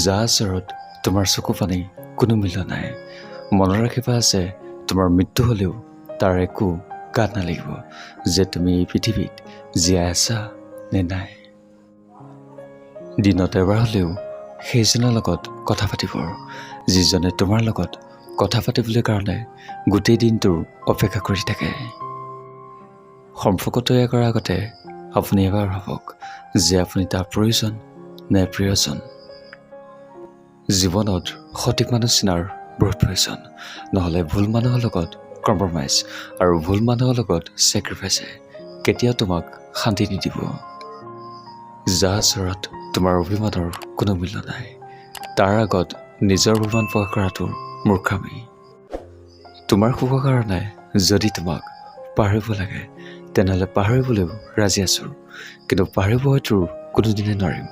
যাৰ ওচৰত তোমাৰ চকু পানী কোনো মূল্য নাই। মনত ৰাখিবা আছে তোমাৰ মৃত্যু হ'লেও তাৰ একো গাত নালাগিব যে তুমি এই পৃথিৱীত জীয়াই আছা নে নাই। দিনত এবাৰ হ'লেও সেইজনৰ লগত কথা পাতিব যিজনে তোমাৰ লগত কথা পাতিবলৈ কাৰণে গোটেই দিনটোৰ অপেক্ষা কৰি থাকে। সম্পৰ্ক তৈয়াৰ কৰাৰ আগতে আপুনি এবাৰ ভাবক যে আপুনি তাৰ প্ৰয়োজন নে প্ৰিয়জন। জীৱনত সঠিক মানুহ চিনাৰ বহুত প্ৰয়োজন, নহ'লে ভুল মানুহৰ লগত কম্প্ৰমাইজ আৰু ভুল মানুহৰ লগত ছেক্ৰিফাইছে কেতিয়াও তোমাক শান্তি নিদিব। যাৰ ওচৰত তোমাৰ অভিমানৰ কোনো মূল্য নাই তাৰ আগত নিজৰ অভিমান প্ৰকাশ কৰাটো মূৰ্খামি। তোমাৰ সুখৰ কাৰণে যদি তোমাক পাহৰিব লাগে তেনেহ'লে পাহৰিবলৈও ৰাজি আছোঁ, কিন্তু পাহৰিব হয়তো কোনোদিনে নোৱাৰিম,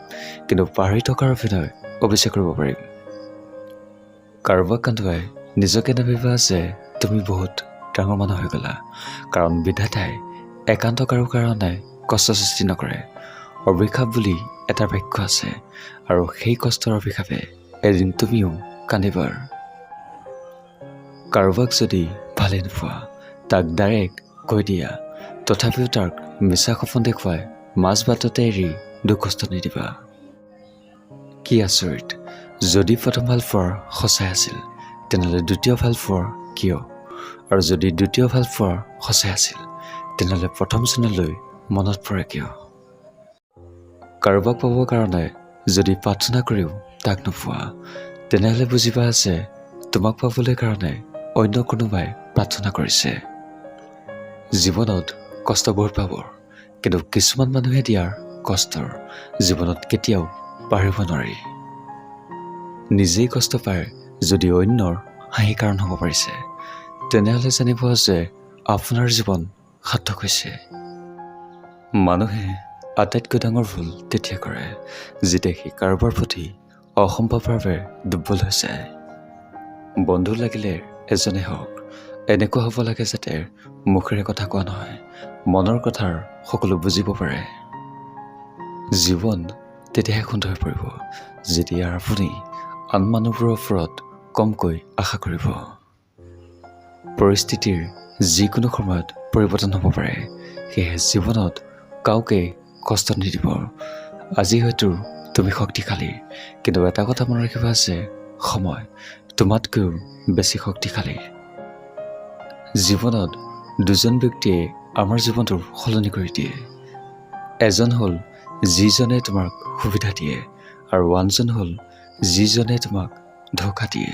কিন্তু পাহৰি থকাৰ অভিনয় অৱশ্যে কৰিব পাৰিম। কাৰোবাক কান্দুৱাই নিজকে নাভাবিবা যে তুমি বহুত ডাঙৰ মানুহ হৈ গ'লা, কাৰণ বিধাতাই একান্ত কাৰো কাৰণে কষ্ট সৃষ্টি নকৰে। অভিশাপ বুলি এটা বাক্য আছে আৰু সেই কষ্টৰ অভিশাপে এদিন তুমিও কান্দিবা। কাৰোবাক যদি ভালে নোপোৱা তাক ডাইৰেক্ট কৈ দিয়া, তথাপিও তাক মিছা সপোন দেখুৱাই মাজ বাটতে এৰি দুখ কষ্ট নিদিবা। কি আচৰিত, যদি প্ৰথম ভাল পোৱাৰ সঁচাই আছিল তেনেহ'লে দ্বিতীয় ভাল পোৱাৰ কিয়, আৰু যদি দ্বিতীয় ভাল পোৱাৰ সঁচাই আছিল তেনেহ'লে প্ৰথমজনলৈ মনত পৰে কিয়। কাৰোবাক পাবৰ কাৰণে যদি প্ৰাৰ্থনা কৰিও তাক নোপোৱা তেনেহ'লে বুজিবা আছে তোমাক পাবলৈ কাৰণে অন্য কোনোবাই প্ৰাৰ্থনা কৰিছে। জীৱনত কষ্ট বহুত পাব, কিন্তু কিছুমান মানুহে দিয়াৰ কষ্টৰ জীৱনত কেতিয়াও পাহৰিব নোৱাৰি। নিজেই কষ্ট পায় যদি অন্যৰ হাঁহি কাৰণ হ'ব পাৰিছে তেনেহ'লে জানিব যে আপোনাৰ জীৱন সাৰ্থক হৈছে। মানুহে আটাইতকৈ ডাঙৰ ভুল তেতিয়া কৰে যেতিয়া সি কাৰোবাৰ প্ৰতি অসম্ভৱভাৱে দুৰ্বল হৈ যায়। বন্ধু লাগিলে এজনে হওক, এনেকুৱা হ'ব লাগে যাতে মুখেৰে কথা কোৱা নহয়, মনৰ কথাৰ সকলো বুজিব পাৰে। জীৱন তেতিয়াহে সুন্দৰ হৈ পৰিব যেতিয়া আপুনি আন মানুহবোৰৰ ওপৰত কমকৈ আশা কৰিব। পৰিস্থিতিৰ যিকোনো সময়ত পৰিৱৰ্তন হ'ব পাৰে, সেয়েহে জীৱনত কাউকে কষ্ট নিদিব। আজি হয়তো তুমি শক্তিশালী, কিন্তু এটা কথা মনত ৰাখিবা যে সময় তোমাতকৈও বেছি শক্তিশালী। জীৱনত দুজন ব্যক্তিয়ে আমাৰ জীৱনটো সলনি কৰি দিয়ে। এজন হ'ল যিজনে তোমাক সুবিধা দিয়ে আৰু আনজন হ'ল যিজনে তোমাক ধোকা দিয়ে।